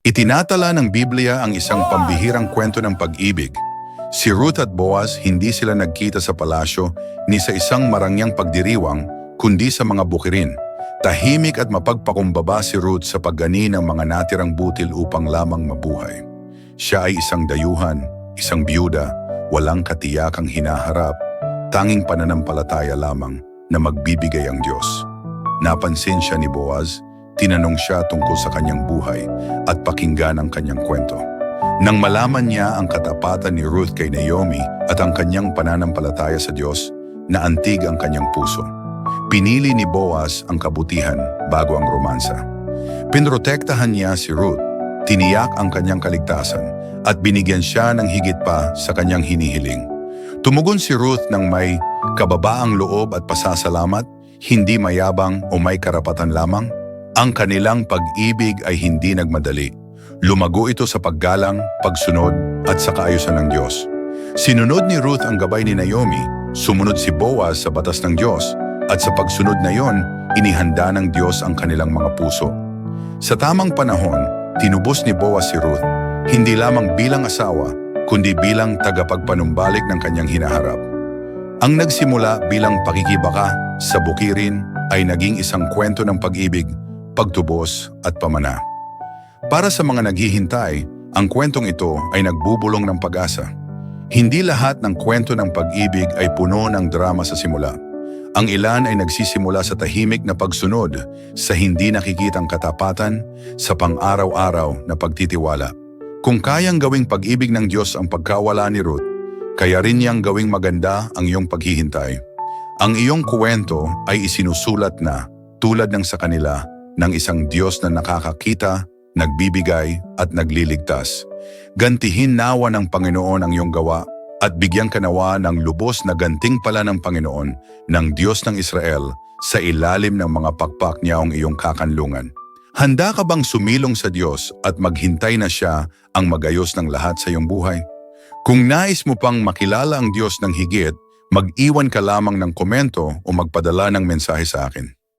Itinatala ng Biblia ang isang pambihirang kwento ng pag-ibig. Si Ruth at Boaz hindi sila nagkita sa palasyo ni sa isang marangyang pagdiriwang kundi sa mga bukirin. Tahimik at mapagpakumbaba si Ruth sa paggani ng mga natirang butil upang lamang mabuhay. Siya ay isang dayuhan, isang biyuda, walang katiyakang hinaharap, tanging pananampalataya lamang na magbibigay ang Diyos. Napansin siya ni Boaz, tinanong siya tungkol sa kanyang buhay at pakinggan ang kanyang kwento. Nang malaman niya ang katapatan ni Ruth kay Naomi at ang kanyang pananampalataya sa Diyos, naantig ang kanyang puso. Pinili ni Boaz ang kabutihan bago ang romansa. Pinrotektahan niya si Ruth, tiniyak ang kanyang kaligtasan at binigyan siya ng higit pa sa kanyang hinihiling. Tumugon si Ruth ng may kababaang loob at pasasalamat, hindi mayabang o may karapatan lamang. Ang kanilang pag-ibig ay hindi nagmadali. Lumago ito sa paggalang, pagsunod at sa kaayusan ng Diyos. Sinunod ni Ruth ang gabay ni Naomi, sumunod si Boaz sa batas ng Diyos, at sa pagsunod na yon, inihanda ng Diyos ang kanilang mga puso. Sa tamang panahon, tinubos ni Boaz si Ruth, hindi lamang bilang asawa, kundi bilang tagapagpanumbalik ng kanyang hinaharap. Ang nagsimula bilang pakikibaka sa bukirin ay naging isang kwento ng pag-ibig, pagtubos at pamana. Para sa mga naghihintay, ang kwentong ito ay nagbubulong ng pag-asa. Hindi lahat ng kwento ng pag-ibig ay puno ng drama sa simula. Ang ilan ay nagsisimula sa tahimik na pagsunod, sa hindi nakikitang katapatan, sa pang-araw-araw na pagtitiwala. Kung kayang gawing pag-ibig ng Diyos ang pagkawala ni Ruth, kaya rin niyang gawing maganda ang iyong paghihintay. Ang iyong kwento ay isinusulat na, tulad ng sa kanila, ng isang Diyos na nakakakita, nagbibigay at nagliligtas. Gantihin nawa ng Panginoon ang iyong gawa at bigyan ka nawa ng lubos na ganting pala ng Panginoon, ng Diyos ng Israel, sa ilalim ng mga pakpak niya ang iyong kakanlungan. Handa ka bang sumilong sa Diyos at maghintay na siya ang magayos ng lahat sa iyong buhay? Kung nais mo pang makilala ang Diyos ng higit, mag-iwan ka lamang ng komento o magpadala ng mensahe sa akin.